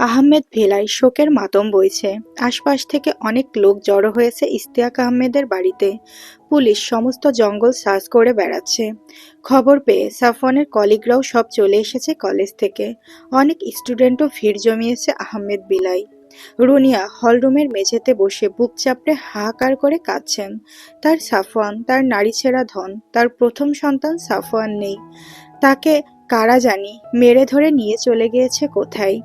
আহমেদ ভিলায় শোকের মাতম বইছে। আশপাশ থেকে অনেক লোক জড়ো হয়েছে ইশতিয়াক আহমেদের বাড়িতে। পুলিশ সমস্ত জঙ্গল সার্চ করে বেড়াচ্ছে। খবর পেয়ে সাফওয়ানের কলিগরাও সব চলে এসেছে কলেজ থেকে। অনেক স্টুডেন্টও ভিড় জমিয়েছে আহমেদ ভিলায়। রুনিয়া হলরুমের মেঝেতে বসে বুক চাপড়ে হাহাকার করে কাঁদছেন। তার সাফওয়ান, তার নারীছেঁড়া ধন, তার প্রথম সন্তান সাফওয়ান নেই। তাকে কারা জানি মেরে ধরে নিয়ে চলে গিয়েছে কোথায়।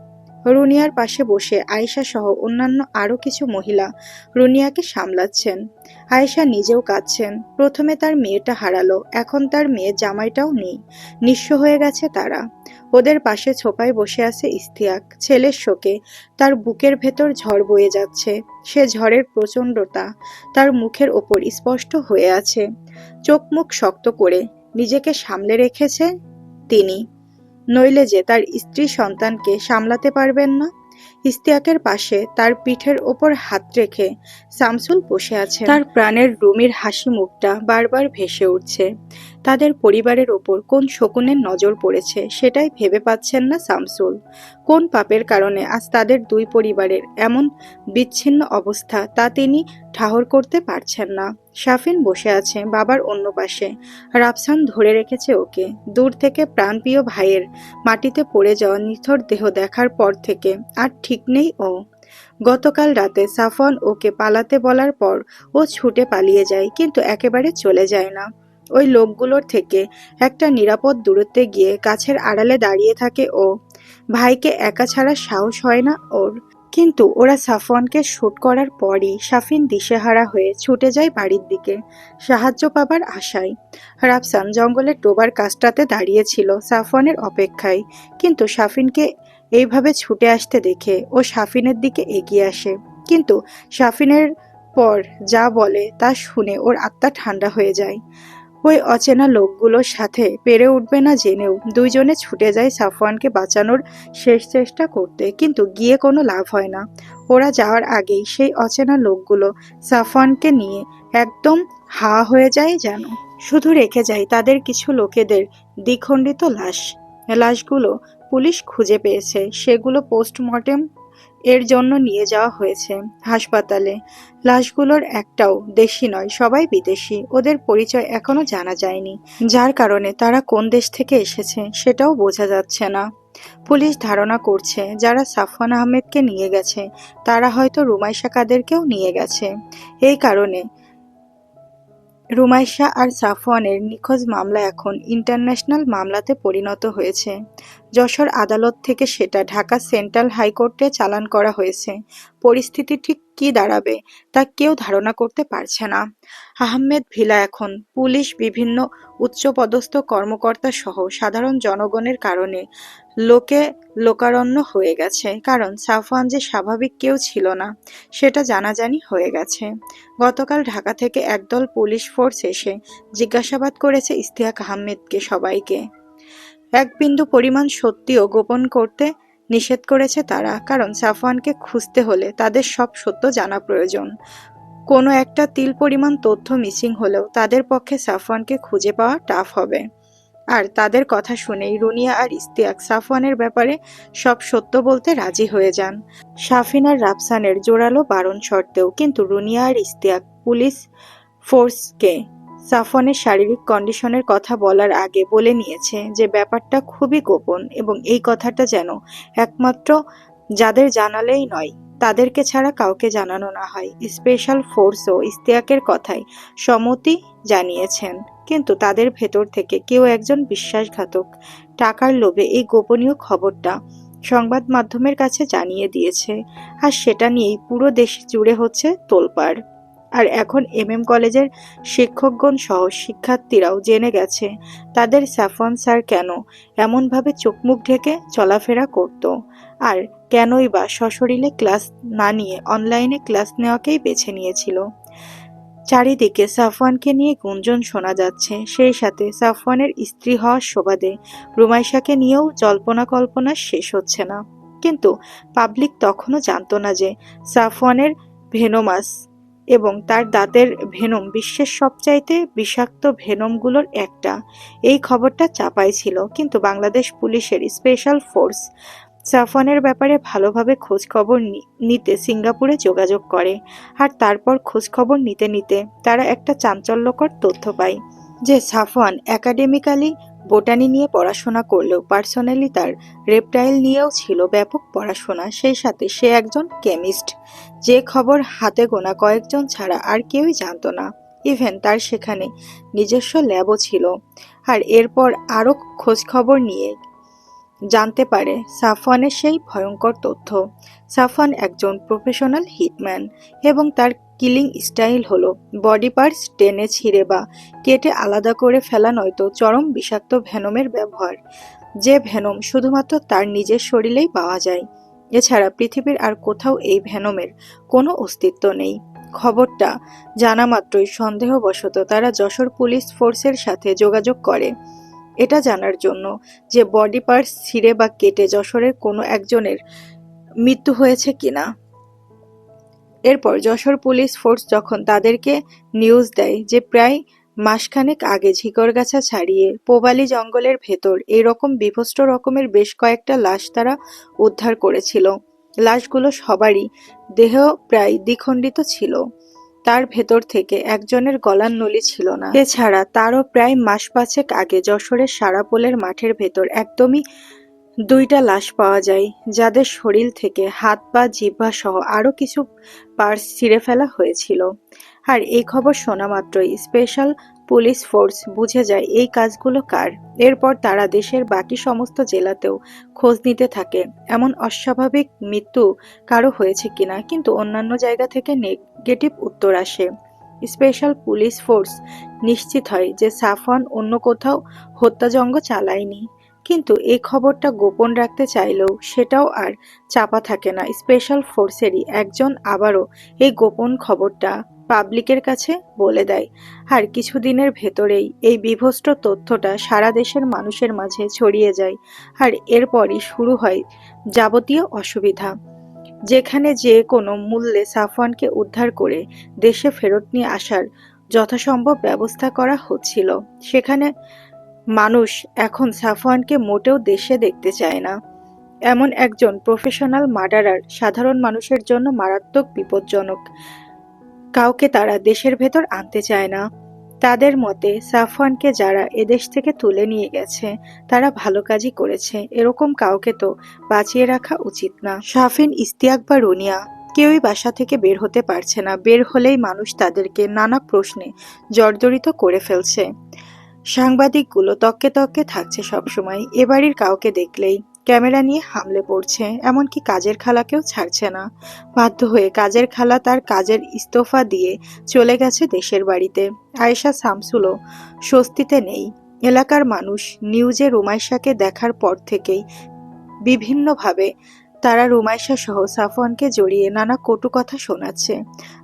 রুনিয়ার পাশে বসে আয়েশা সহ অন্যান্য আরও কিছু মহিলা রুনিয়াকে সামলাচ্ছেন। আয়েশা নিজেও কাঁদছেন। প্রথমে তার মেয়েটা হারালো, এখন তার মেয়ের জামাইটাও নেই। নিঃস্ব হয়ে গেছে তারা। ওদের পাশে ছোপায় বসে আছে ইশতিয়াক, ছেলের শোকে। তার বুকের ভেতর ঝড় বয়ে যাচ্ছে। সে ঝড়ের প্রচণ্ডতা তার মুখের ওপর স্পষ্ট হয়ে আছে। চোখ মুখ শক্ত করে নিজেকে সামলে রেখেছে তিনি, নইলে যে তার স্ত্রী সন্তানকে সামলাতে পারবেন না। ইশতিয়াকের পাশে তার পিঠের ওপর হাত রেখে শামসুল বসে আছে। তার প্রাণের রুমির হাসি মুখটা বারবার ভেসে উঠছে। তাদের পরিবারের ওপর কোন শকুনের নজর পড়েছে সেটাই ভেবে পাচ্ছেন না শামসুল। কোন পাপের কারণে আজ তাদের দুই পরিবারের এমন বিচ্ছিন্ন অবস্থা তা তিনি ঠাহর করতে পারছেন না। শাফিন বসে আছে বাবার অন্য পাশে। রাফসান ধরে রেখেছে ওকে। দূর থেকে প্রাণপ্রিয় ভাইয়ের মাটিতে পড়ে যাওয়া নিথর দেহ দেখার পর থেকে আর ঠিক নেই ও। গতকাল রাতে সাফওয়ান ওকে পালাতে বলার পর ও ছুটে পালিয়ে যায়, কিন্তু একেবারে চলে যায় না। ওই লোকগুলোর থেকে একটা নিরাপদ দূরত্বে গিয়ে গাছের আড়ালে দাঁড়িয়ে থাকে ও। ভাইকে একা ছাড়ার সাহস হয় না ওর। কিন্তু ওরা সাফওয়ানকে শুট করার পরই শাফিন দিশেহারা হয়ে ছুটে যায় বাড়ির দিকে সাহায্য পাবার আশায়। রাফসান জঙ্গলের ডোবার কাছটাতে দাঁড়িয়েছিল সাফওয়ানের অপেক্ষায়, কিন্তু শাফিনকে এইভাবে ছুটে আসতে দেখে ও শাফিনের দিকে এগিয়ে আসে। কিন্তু শাফিনের পর যা বলে তা শুনে ওর আত্মা ঠান্ডা হয়ে যায়। ওই অচেনা লোকগুলোর সাথে পেরে উঠবে না জেনেও দুইজনে ছুটে যায় সাফওয়ানকে বাঁচানোর শেষ চেষ্টা করতে, কিন্তু গিয়ে কোনো লাভ হয় না। ওরা যাওয়ার আগেই সেই অচেনা লোকগুলো সাফওয়ানকে নিয়ে একদম হা হয়ে যায় যেন। শুধু রেখে যায় তাদের কিছু লোকেদের দ্বিখণ্ডিত লাশ। লাশগুলো পুলিশ খুঁজে পেয়েছে, সেগুলো পোস্টমর্টেম এর জন্য নিয়ে যাওয়া হয়েছে হাসপাতালে। লাশগুলোর একটাও দেশি নয়, সবাই বিদেশি। ওদের পরিচয় এখনো জানা যায়নি, যার কারণে তারা কোন দেশ থেকে এসেছে সেটাও বোঝা যাচ্ছে না। পুলিশ ধারণা করছে যারা সাফওয়ান আহমেদকে নিয়ে গেছে তারা হয়তো রুমাইশা কাদেরকেও নিয়ে গেছে। এই কারণে রুমাইশা আর সাফওয়ানের নিখোঁজ মামলা এখন ইন্টারন্যাশনাল মামলাতে পরিণত হয়েছে। যশোর আদালত থেকে সেটা ঢাকা সেন্ট্রাল হাইকোর্টে চালান করা হয়েছে। পরিস্থিতি ঠিক কী দাঁড়াবে তা কেউ ধারণা করতে পারছে না। আহমেদ ভিলা এখন পুলিশ, বিভিন্ন উচ্চপদস্থ কর্মকর্তা সহ সাধারণ জনগণের কারণে লোকে লোকারণ্য হয়ে গেছে। কারণ সাফওয়ান যে স্বাভাবিক কেউ ছিল না সেটা জানাজানি হয়ে গেছে। গতকাল ঢাকা থেকে একদল পুলিশ ফোর্স এসে জিজ্ঞাসাবাদ করেছে ইশতিয়াক আহমেদকে সবাইকে। এক বিন্দু পরিমাণ সত্যিও গোপন করতে নিষেধ করেছে তারা, কারণ সাফওয়ানকে খুঁজতে হলে তাদের সব সত্য জানা প্রয়োজন। কোনো একটা তিল পরিমাণ তথ্য মিসিং হলেও তাদের পক্ষে সাফওয়ানকে খুঁজে পাওয়া টাফ হবে। আর তাদের কথা শুনেই রুনিয়া আর ইশতিয়াক সাফওয়ানের ব্যাপারে সব সত্য বলতে রাজি হয়ে যান। শাফিন আর রাফসানের জোরালো বারণ শর্তেও কিন্তু রুনিয়া আর ইশতিয়াক পুলিশ ফোর্সকে সাফওয়ানের শারীরিক কন্ডিশনের কথা বলার আগে বলে নিয়েছে যে ব্যাপারটা খুবই গোপন এবং এই কথাটা যেন একমাত্র যাদের জানালেই নয় তাদেরকে ছাড়া কাউকে জানানো না হয়। স্পেশাল ফোর্সও ইশতিয়াকের কথায় সম্মতি জানিয়েছেন, কিন্তু তাদের ভেতর থেকে কেউ একজন বিশ্বাসঘাতক টাকার লোভে এই গোপনীয় খবরটা সংবাদ মাধ্যমের কাছে জানিয়ে দিয়েছে। আর সেটা নিয়েই পুরো দেশ জুড়ে হচ্ছে তোলপাড়। আর এখন কলেজের শিক্ষকগণ সহ শিক্ষার্থীরাও জেনে গেছে তাদের সাফওয়ান স্যার কেন এমনভাবে চোখমুখ ঢেকে চলাফেরা করত, আর কেনই বা সশরীরে ক্লাস না নিয়ে অনলাইনে ক্লাস নেওয়াকেই বেছে নিয়েছিল। চারিদিকে সাফওয়ানকে নিয়ে গুঞ্জন শোনা যাচ্ছে, সেই সাথে সাফওয়ানের স্ত্রী হওয়ার সুবাদে রুমাইশাকে নিয়েও জল্পনা কল্পনা শেষ হচ্ছে না। কিন্তু পাবলিক তখনও জানতো না যে সাফওয়ানের ভেনোমাস এবং তার দাঁতের ভেনম বিশ্বের সবচাইতে বিষাক্ত ভেনমগুলোর একটা। এই খবরটা চাপাই ছিল, কিন্তু বাংলাদেশ পুলিশের স্পেশাল ফোর্স সাফওয়ানের ব্যাপারে ভালোভাবে খোঁজ খবর নিতে সিঙ্গাপুরে যোগাযোগ করে। আর তারপর খোঁজ খবর নিতে নিতে তারা একটা চাঞ্চল্যকর তথ্য পায় যে সাফওয়ান একাডেমিক্যালি বোটানি নিয়ে পড়াশোনা করলেও পার্সোনালি তার রেপটাইল নিয়েও ছিল ব্যাপক পড়াশোনা। সেই সাথে সে একজন কেমিস্ট, যে খবর হাতে গোনা কয়েকজন ছাড়া আর কেউই জানতো না। ইভেন তার সেখানে নিজস্ব ল্যাবও ছিল। আর এরপর আরও খোঁজ খবর নিয়ে জানতে পারে সাফওয়ানের সেই ভয়ঙ্কর তথ্য। সাফওয়ান একজন প্রফেশনাল হিটম্যান এবং তার কিলিং স্টাইল হলো বডি পার্টস টেনে ছিঁড়ে বা কেটে আলাদা করে ফেলা, নয়তো চরম বিষাক্ত ভেনমের ব্যবহার, যে ভেনম শুধুমাত্র তার নিজের শরীরেই পাওয়া যায়। এছাড়া পৃথিবীর আর কোথাও এই ভেনমের কোনো অস্তিত্ব নেই। খবরটা জানা মাত্রই সন্দেহবশত তারা যশোর পুলিশ ফোর্সের সাথে যোগাযোগ করে এটা জানার জন্য যে বডি পার্টস ছিঁড়ে বা কেটে যশোরের কোনো একজনের মৃত্যু হয়েছে কিনা। এরপর যশোর পুলিশ ফোর্স যখন তাদেরকে নিউজ দেয় যে প্রায় মাসখানেক আগে ঝিকরগাছা ছাড়িয়ে পোবালি জঙ্গলের ভেতর এইরকম বিভৎস রকমের বেশ কয়েকটা লাশ তারা উদ্ধার করেছিল। লাশগুলো সবারই দেহ প্রায় দ্বিখণ্ডিত ছিল। তার ভেতর থেকে একজনের গলার নলি ছিল না। এছাড়া তারও প্রায় মাস পাঁচেক আগে যশোরের সারাপোলের মাঠের ভেতর একদমই দুইটা লাশ পাওয়া যায়, যাদের শরীর থেকে হাত পা জিহ্বা সহ আরও কিছু পার্টস ছিঁড়ে ফেলা হয়েছিল। আর এই খবর শোনা মাত্রই স্পেশাল পুলিশ ফোর্স বুঝে যায় এই কাজগুলো কার। এরপর তারা দেশের বাকি সমস্ত জেলাতেও খোঁজ নিতে থাকে এমন অস্বাভাবিক মৃত্যু কারো হয়েছে কিনা, কিন্তু অন্যান্য জায়গা থেকে নেগেটিভ উত্তর আসে। স্পেশাল পুলিশ ফোর্স নিশ্চিত হয় যে সাফওয়ান অন্য কোথাও হত্যাযজ্ঞ চালায়নি। কিন্তু এই খবরটা গোপন রাখতে চাইলেও সেটাও আর চাপা থাকে না। স্পেশাল ফোর্সেরই একজন আবারও এই গোপন খবরটা পাবলিকের কাছে বলে দেয়। আর কিছুদিনের ভেতরেই এই বিভৎস তথ্যটা সারা দেশের মানুষের মাঝে ছড়িয়ে যায়। আর এরপরই শুরু হয় যাবতীয় অসুবিধা, যেখানে যে কোনো মূল্যে সাফওয়ানকে উদ্ধার করে দেশে ফেরত নিয়ে আসার যথাসম্ভব ব্যবস্থা করা হচ্ছিল। সেখানে মানুষ এখন সাফওয়ানকে মোটেও দেশে দেখতে চায় না। এমন একজন প্রফেশনাল মার্ডারার সাধারণ মানুষের জন্য মারাত্মক বিপজ্জনক। কাউকে তারা দেশের ভেতর আনতে চায় না। তাদের মতে সাফওয়ানকে যারা এদেশ থেকে তুলে নিয়ে গেছে তারা ভালো কাজই করেছে, এরকম কাউকে তো বাঁচিয়ে রাখা উচিত না। শাফিন, ইস্তিয়াক বা রুনিয়া কেউই বাসা থেকে বের হতে পারছে না। বের হলেই মানুষ তাদেরকে নানা প্রশ্নে জর্জরিত করে ফেলছে। সাংবাদিকগুলো তককে তককে থাকছে সবসময়। এ বাড়ির কাউকে দেখলেই ক্যামেরা নিয়ে হামলে পড়ছে, এমনকি কাজের খালাকেও ছাড়ছে না। বাধ্য হয়ে কাজের খালা তার কাজের ইস্তফা দিয়ে চলে গেছে দেশের বাড়িতে। আয়েশা শামসুলও স্বস্তিতে নেই। এলাকার মানুষ নিউজে রুমাইশাকে দেখার পর থেকেই বিভিন্নভাবে তারা রুমাইশা সহ সাফওয়ানকে জড়িয়ে নানা কটু কথা শোনাচ্ছে।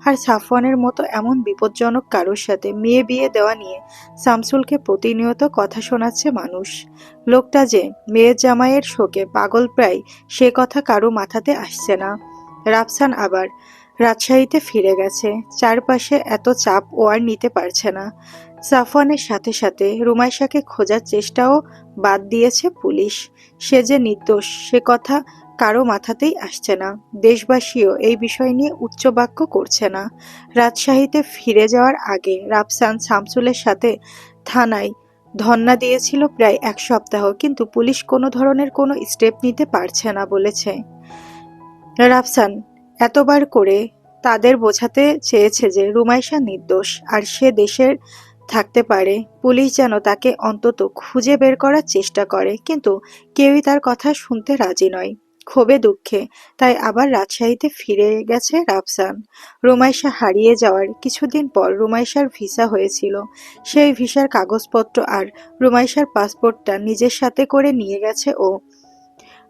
আর সাফওয়ানের মতো এমন বিপজ্জনক কারোর সাথে মেয়ে বিয়ে দেওয়া নিয়ে শামসুলকে প্রতিনিয়ত কথা শোনাচ্ছে মানুষ। লোকটা যে মেয়ের জামাইয়ের শোকে পাগল, প্রায় সে কথা কারো মাথাতে আসছে না। রাফসান আবার রাজশাহীতে ফিরে গেছে। চারপাশে এত চাপ ও আর নিতে পারছে না। সাফওয়ানের সাথে সাথে রুমাইশাকে খোঁজার চেষ্টাও বাদ দিয়েছে পুলিশ। সে যে নির্দোষ সে কথা কারো মাথাতেই আসছে না। দেশবাসীও এই বিষয় নিয়ে উচ্চবাক্য করছে না। রাজশাহীতে ফিরে যাওয়ার আগে রাফসান শামসুলের সাথে থানায় ধর্ণা দিয়েছিল প্রায় 1 সপ্তাহ, কিন্তু পুলিশ কোনো ধরনের কোনো স্টেপ নিতে পারছে না বলেছে। রাফসান এতবার করে তাদের বোঝাতে চেয়েছে যে রুমাইশা নির্দোষ আর সে দেশের থাকতে পারে। পুলিশ যেন তাকে অন্তত খুঁজে বের করার চেষ্টা করে, কিন্তু কেউই তার কথা শুনতে রাজি নয়। ক্ষোভে দুঃখে তাই আবার রাজশাহীতে ফিরে গেছে রাফসান। রুমাইশা হারিয়ে যাওয়ার কিছুদিন পর রুমাইশার ভিসা হয়েছিল। সেই ভিসার কাগজপত্র আর রুমাইশার পাসপোর্টটা নিজের সাথে করে নিয়ে গেছে ও।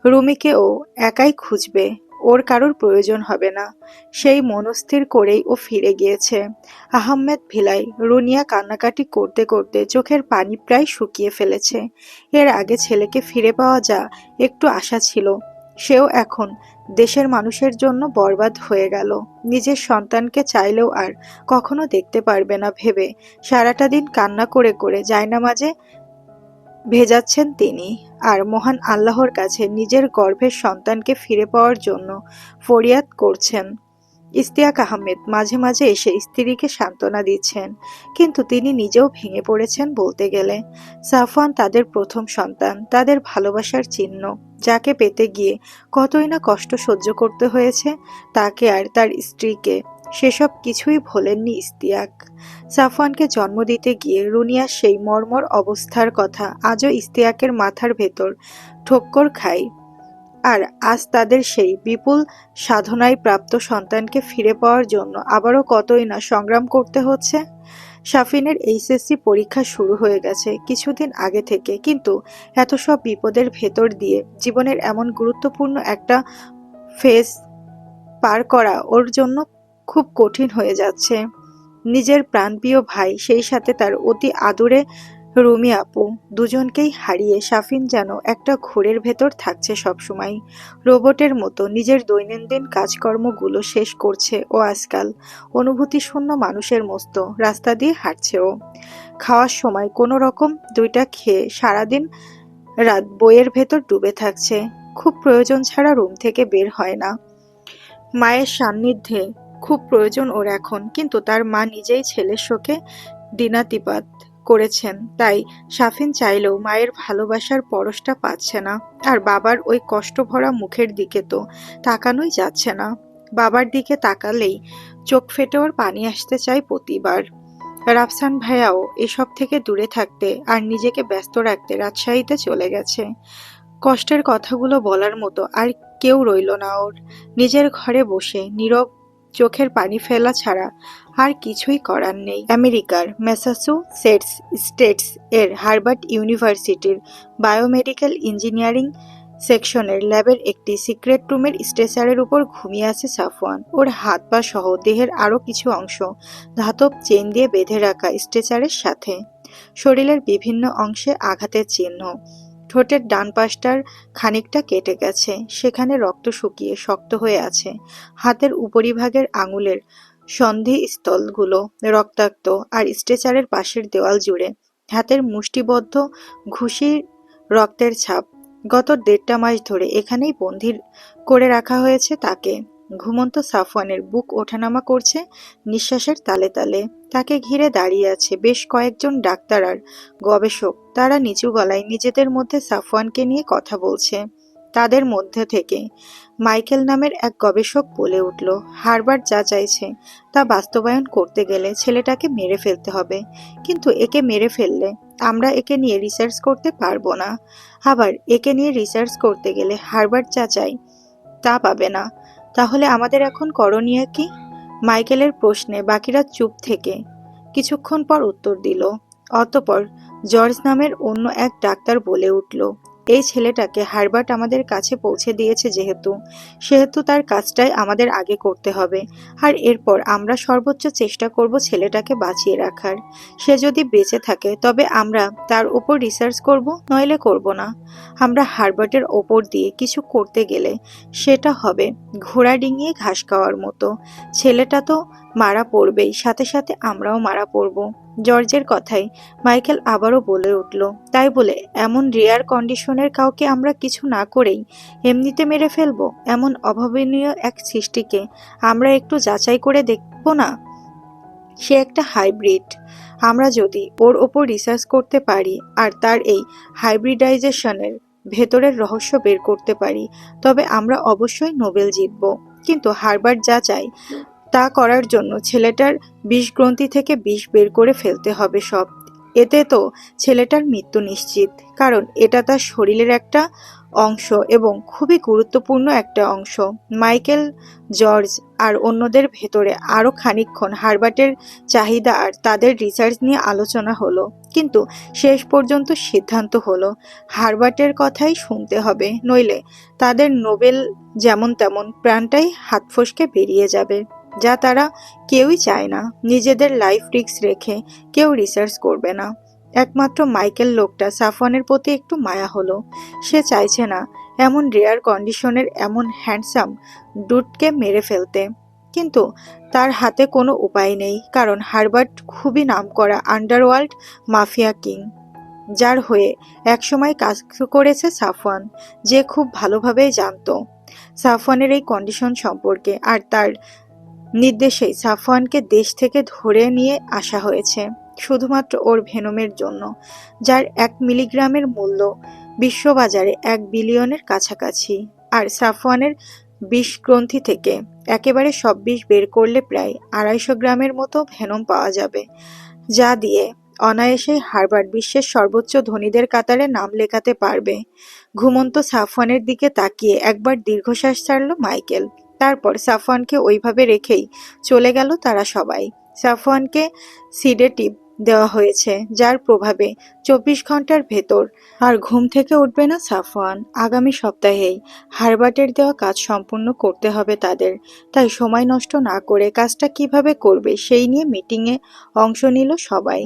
রুমিকে ও একাই খুঁজবে, ওর কারোর প্রয়োজন হবে না, সেই মনস্থির করেই ও ফিরে গিয়েছে। আহমেদ ভিলাই রুনিয়া কান্নাকাটি করতে করতে চোখের পানি প্রায় শুকিয়ে ফেলেছে। এর আগে ছেলেকে ফিরে পাওয়া যা একটু আশা ছিল, সেও এখন দেশের মানুষের জন্য বরবাদ হয়ে গেল। নিজের সন্তানকে চাইলেও আর কখনো দেখতে পারবে না ভেবে সারাটা দিন কান্না করে করে জায়নামাজে ভেজাচ্ছেন তিনি, আর মহান আল্লাহর কাছে নিজের গর্ভের সন্তানকে ফিরে পাওয়ার জন্য ফরিয়াদ করছেন। ইশতিয়াক আহমেদ মাঝে মাঝে এসে স্ত্রীকে সান্ত্বনা দিচ্ছেন, কিন্তু তিনি নিজেও ভেঙে পড়েছেন বলতে গেলে। সাফওয়ান তাদের প্রথম সন্তান, তাদের ভালোবাসার চিহ্ন, যাকে পেতে গিয়ে কতই না কষ্ট সহ্য করতে হয়েছে তাকে আর তার স্ত্রীকে। সেসব কিছুই ভোলেননি ইশতিয়াক। সাফওয়ানকে জন্ম দিতে গিয়ে রুনিয়ার সেই মর্মর অবস্থার কথা আজও ইশতিয়াকের মাথার ভেতর ঠোক্কর খায়। আর আজ তাদের সেই বিপুল সাধনায় প্রাপ্ত সন্তানকে ফিরে পাওয়ার জন্য আবারও কতই না সংগ্রাম করতে হচ্ছে। শাফিনের এইচএসসি পরীক্ষা শুরু হয়ে গেছে কিছুদিন আগে থেকে, কিন্তু এত সব বিপদের ভেতর দিয়ে জীবনের এমন গুরুত্বপূর্ণ একটা ফেজ পার করা ওর জন্য খুব কঠিন হয়ে যাচ্ছে। নিজের প্রাণপ্রিয় ভাই, সেই সাথে তার অতি আদুরে রুমি আপু, দুজনকেই হারিয়ে শাফিন যেন একটা ঘোরের ভেতর থাকছে সবসময়। রোবটের মতো নিজের দৈনন্দিন কাজকর্মগুলো শেষ করছে ও আজকাল। অনুভূতিশূন্য মানুষের মতো রাস্তা দিয়ে হাঁটছে ও। খাওয়ার সময় কোনো রকম দুইটা খেয়ে সারাদিন রাত বইয়ের ভেতর ডুবে থাকছে। খুব প্রয়োজন ছাড়া রুম থেকে বের হয় না। মায়ের সান্নিধ্যে খুব প্রয়োজন ওর এখন, কিন্তু তার মা নিজেই ছেলের শোকে দিনাতিপাত করেছেন, তাই শাফিন চাইলেও মায়ের ভালোবাসার পরশটা পাচ্ছে না। আর বাবার ওই কষ্টভরা মুখের দিকে তো তাকানোই যাচ্ছে না। বাবার দিকে তাকালেই চোখ ফেটে ওর পানি আসতে চায় প্রতিবার। রাফসান ভাইয়াও এসব থেকে দূরে থাকতে আর নিজেকে ব্যস্ত রাখতে রাজশাহীতে চলে গেছে। কষ্টের কথাগুলো বলার মতো আর কেউ রইল না ওর। নিজের ঘরে বসে নীরব চোখের পানি ফেলা ছাড়া আর কিছুই করার নেই। আমেরিকার ম্যাসাচুসেটস স্টেটস এর হার্ভার্ড ইউনিভার্সিটির বায়োমেডিক্যাল ইঞ্জিনিয়ারিং সেকশনের ল্যাবের একটি সিক্রেট রুমের স্ট্রেচারের উপর ঘুমিয়ে আছে সাফওয়ান। ওর হাত পা সহ দেহের আরও কিছু অংশ ধাতব চেইন দিয়ে বেঁধে রাখা স্ট্রেচারের সাথে। শরীরের বিভিন্ন অংশে আঘাতের চিহ্ন। ঠোঁটের ডান পাশটার খানিকটা কেটে গেছে, সেখানে রক্ত শুকিয়ে শক্ত হয়ে আছে। হাতের উপরিভাগের আঙুলের সন্ধিস্থলগুলো রক্তাক্ত, আর স্ট্রেচারের পাশের দেওয়াল জুড়ে হাতের মুষ্টিবদ্ধ ঘুষির রক্তের ছাপ। গত 1.5 মাস ধরে এখানেই বন্দী করে রাখা হয়েছে তাকে। ঘুমন্ত সাফওয়ানের বুক ওঠানামা করছে নিঃশ্বাসের তালে তালে। তাকে ঘিরে দাঁড়িয়ে আছে বেশ কয়েকজন ডাক্তার আর গবেষক। তারা নিচু গলায় নিজেদের মধ্যে সাফওয়ানকে নিয়ে কথা বলছে। তাদের মধ্যে থেকে মাইকেল নামের এক গবেষক বলে উঠল, হার্ভার্ড যা চাইছে তা বাস্তবায়ন করতে গেলে ছেলেটাকে মেরে ফেলতে হবে। কিন্তু একে মেরে ফেললে আমরা একে নিয়ে রিসার্চ করতে পারবো না। আবার একে নিয়ে রিসার্চ করতে গেলে হার্ভার্ড যা চাই তা পাবে না। তাহলে আমাদের এখন করণীয় কি? মাইকেলের প্রশ্নে বাকিরা চুপ থেকে কিছুক্ষণ পর উত্তর দিল। অতঃপর জর্জ নামের অন্য এক ডাক্তার বলে উঠল, এই ছেলেটাকে হার্ভার্ড আমাদের কাছে পৌঁছে দিয়েছে সেহেতু তার কাজটাই আমাদের আগে করতে হবে। আর এরপর আমরা সর্বোচ্চ চেষ্টা করব ছেলেটাকে বাঁচিয়ে রাখার। সে যদি বেঁচে থাকে তবে আমরা তার উপর রিসার্চ করব, নইলে করব না। আমরা হার্ভার্ডের ওপর দিয়ে কিছু করতে গেলে সেটা হবে ঘোড়া ডিঙিয়ে ঘাস খাওয়ার মতো। ছেলেটা তো মারা পড়বেই, সাথে সাথে আমরাও মারা পড়ব। জর্জের কথায় মাইকেল আবারও বলে উঠল, তাই বলে এমন রেয়ার কন্ডিশনের কাউকে আমরা কিছু না করেই এমনিতে মেরে ফেলবো? এমন অভাবনীয় এক সৃষ্টিকে আমরা একটু যাচাই করে দেখব না? সে একটা হাইব্রিড। আমরা যদি ওর ওপর রিসার্চ করতে পারি আর তার এই হাইব্রিডাইজেশনের ভেতরের রহস্য বের করতে পারি, তবে আমরা অবশ্যই নোবেল জিতব। কিন্তু হার্ভার্ড যা চাই তা করার জন্য ছেলেটার বিষগ্রন্থি থেকে বিষ বের করে ফেলতে হবে সব। এতে তো ছেলেটার মৃত্যু নিশ্চিত, কারণ এটা তার শরীরের একটা অংশ এবং খুবই গুরুত্বপূর্ণ একটা অংশ। মাইকেল, জর্জ আর অন্যদের ভেতরে আরও খানিকক্ষণ হার্ভার্ডের চাহিদা আর তাদের রিসার্চ নিয়ে আলোচনা হলো, কিন্তু শেষ পর্যন্ত সিদ্ধান্ত হলো হার্ভার্ডের কথাই শুনতে হবে, নইলে তাদের নোবেল যেমন তেমন প্রাণটাই হাত ফসকে বেরিয়ে যাবে, যা তারা কেউই চায় না। নিজেদের লাইফ রিস্ক রেখে কেউ রিসার্চ করবে না। একমাত্র মাইকেল লোকটা সাফওয়ানের প্রতি একটু মায়া হলো। সে চাইছে না এমন রেয়ার কন্ডিশনের এমন হ্যান্ডসাম ডুডকে মেরে ফেলতে, কিন্তু তার হাতে কোনো উপায় নেই, কারণ হার্ভার্ড খুবই নামকরা আন্ডারওয়ার্ল্ড মাফিয়া কিং। যার হয়ে একসময় কাজ করেছে সাফওয়ান, যে খুব ভালোভাবেই জানতো সাফওয়ানের এই কন্ডিশন সম্পর্কে। আর তার নির্দেশেই সাফওয়ানকে দেশ থেকে ধরে নিয়ে আসা হয়েছে শুধুমাত্র ওর ভেনমের জন্য, যার 1 মিলিগ্রামের মূল্য বিশ্ববাজারে 1 বিলিয়নের কাছাকাছি। আর সাফওয়ানের বিষ গ্রন্থি থেকে একেবারে সব বিষ বের করলে প্রায় 250 গ্রামের মতো ভেনম পাওয়া যাবে, যা দিয়ে অনায়াসেই হার্ভার্ড বিশ্বের সর্বোচ্চ ধনীদের কাতারে নাম লেখাতে পারবে। ঘুমন্ত সাফওয়ানের দিকে তাকিয়ে একবার দীর্ঘশ্বাস ছাড়ল মাইকেল। তারপর সাফওয়ানকে ওইভাবে রেখেই চলে গেল তারা সবাই। সাফওয়ানকে সিডেটিভ দেওয়া হয়েছে, যার প্রভাবে 24 ঘন্টার ভেতর আর ঘুম থেকে উঠবে না সাফওয়ান। আগামী সপ্তাহেই হার্বার্টের দেওয়া কাজ সম্পূর্ণ করতে হবে তাদের। তাই সময় নষ্ট না করে কাজটা কিভাবে করবে সেই নিয়ে মিটিংয়ে অংশ নিল সবাই।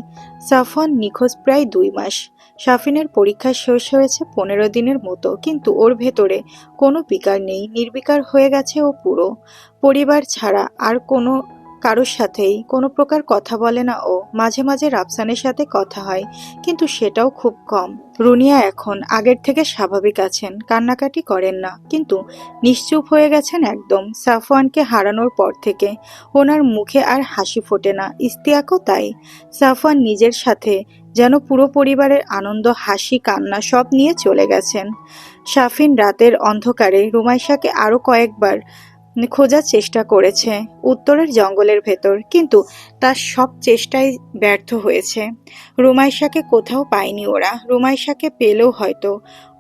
সাফওয়ান নিখোঁজ প্রায় 2 মাস। শাফিনের পরীক্ষা শেষ হয়েছে 15 দিনের মতো, কিন্তু ওর ভেতরে কোনো বিকার নেই। নির্বিকার হয়ে গেছে ও পুরো। পরিবার ছাড়া আর কোনো কারোর সাথেই কোনো প্রকার কথা বলে না ও। মাঝে মাঝে রাফসানের সাথে কথা হয়, কিন্তু সেটাও খুব কম। রুনিয়া এখন আগের থেকে স্বাভাবিক আছেন, কান্নাকাটি করেন না, কিন্তু নিশ্চুপ হয়ে গেছেন একদম। সাফওয়ানকে হারানোর পর থেকে ওনার মুখে আর হাসি ফোটে না, ইস্তিয়াকও তাই। সাফওয়ান নিজের সাথে যেন পুরো পরিবারের আনন্দ, হাসি, কান্না সব নিয়ে চলে গেছেন। শাফিন রাতের অন্ধকারে রুমাইশাকে আরো কয়েকবার খোঁজার চেষ্টা করেছে উত্তরের জঙ্গলের ভেতর, কিন্তু তার সব চেষ্টাই ব্যর্থ হয়েছে। রুমাইশাকে কোথাও পায়নি ওরা। রুমাইশাকে পেলেও হয়তো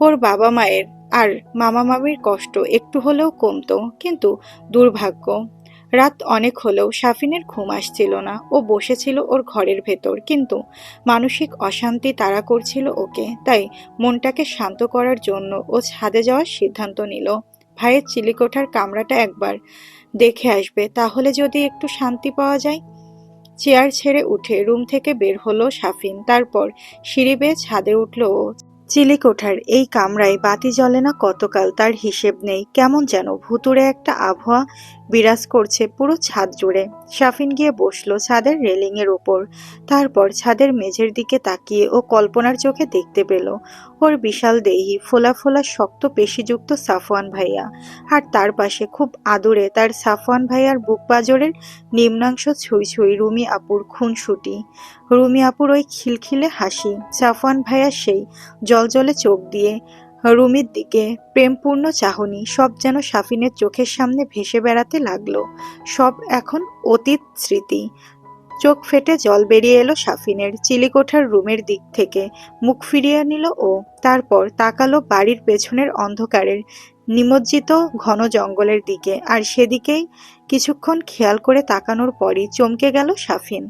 ওর বাবা মায়ের আর মামা মামির কষ্ট একটু হলেও কমতো, কিন্তু দুর্ভাগ্য। রাত অনেক হলেও শাফিনের ঘুম আসছিল না। ও বসেছিল ওর ঘরের ভেতর, কিন্তু মানসিক অশান্তি তাড়া করছিল ওকে। তাই মনটাকে শান্ত করার জন্য ও ছাদে যাওয়ার সিদ্ধান্ত নিল। ভাইয়ের চিলেকোঠার কামরাটা একবার দেখে আসবে, তাহলে যদি একটু শান্তি পাওয়া যায়। চেয়ার ছেড়ে উঠে রুম থেকে বের হলো শাফিন। তারপর সিঁড়ি বেয়ে ছাদে উঠল ও। চিলেকোঠার এই কামরায় বাতি জ্বলে না কতকাল তার হিসেব নেই। কেমন যেন ভুতুড়ে একটা আবহাওয়া বিরাজ করছে পুরো ছাদ জুড়ে। শাফিন গিয়ে বসলো ছাদের রেলিংয়ের ওপর। তারপর ছাদের মেঝের দিকে তাকিয়ে ও কল্পনার চোখে দেখতে পেল ওর বিশাল দেহি, ফোলা ফোলা শক্ত পেশিযুক্ত সাফওয়ান ভাইয়া। আর তার পাশে খুব আদুরে তার সাফওয়ান ভাইয়ার বুক পাঁজরের নিম্নাংশ ছুঁই ছুঁই রুমি আপুর খুনসুটি। রুমি আপুর ওই খিলখিলে হাসি, সাফওয়ান ভাইয়ার সেই জলজলে চোখ দিয়ে রুমির দিকে প্রেমপূর্ণ চাহনি, সব যেন শাফিনের চোখের সামনে ভেসে বেড়াতে লাগলো। সব এখন অতীত স্মৃতি। চোখ ফেটে জল বেরিয়ে এলো শাফিনের। চিলেকোঠার রুমের দিক থেকে মুখ ফিরিয়ে নিল ও। তারপর তাকালো বাড়ির পেছনের অন্ধকারের নিমজ্জিত ঘন জঙ্গলের দিকে। আর সেদিকেই কিছুক্ষণ খেয়াল করে তাকানোর পরই চমকে গেল শাফিন।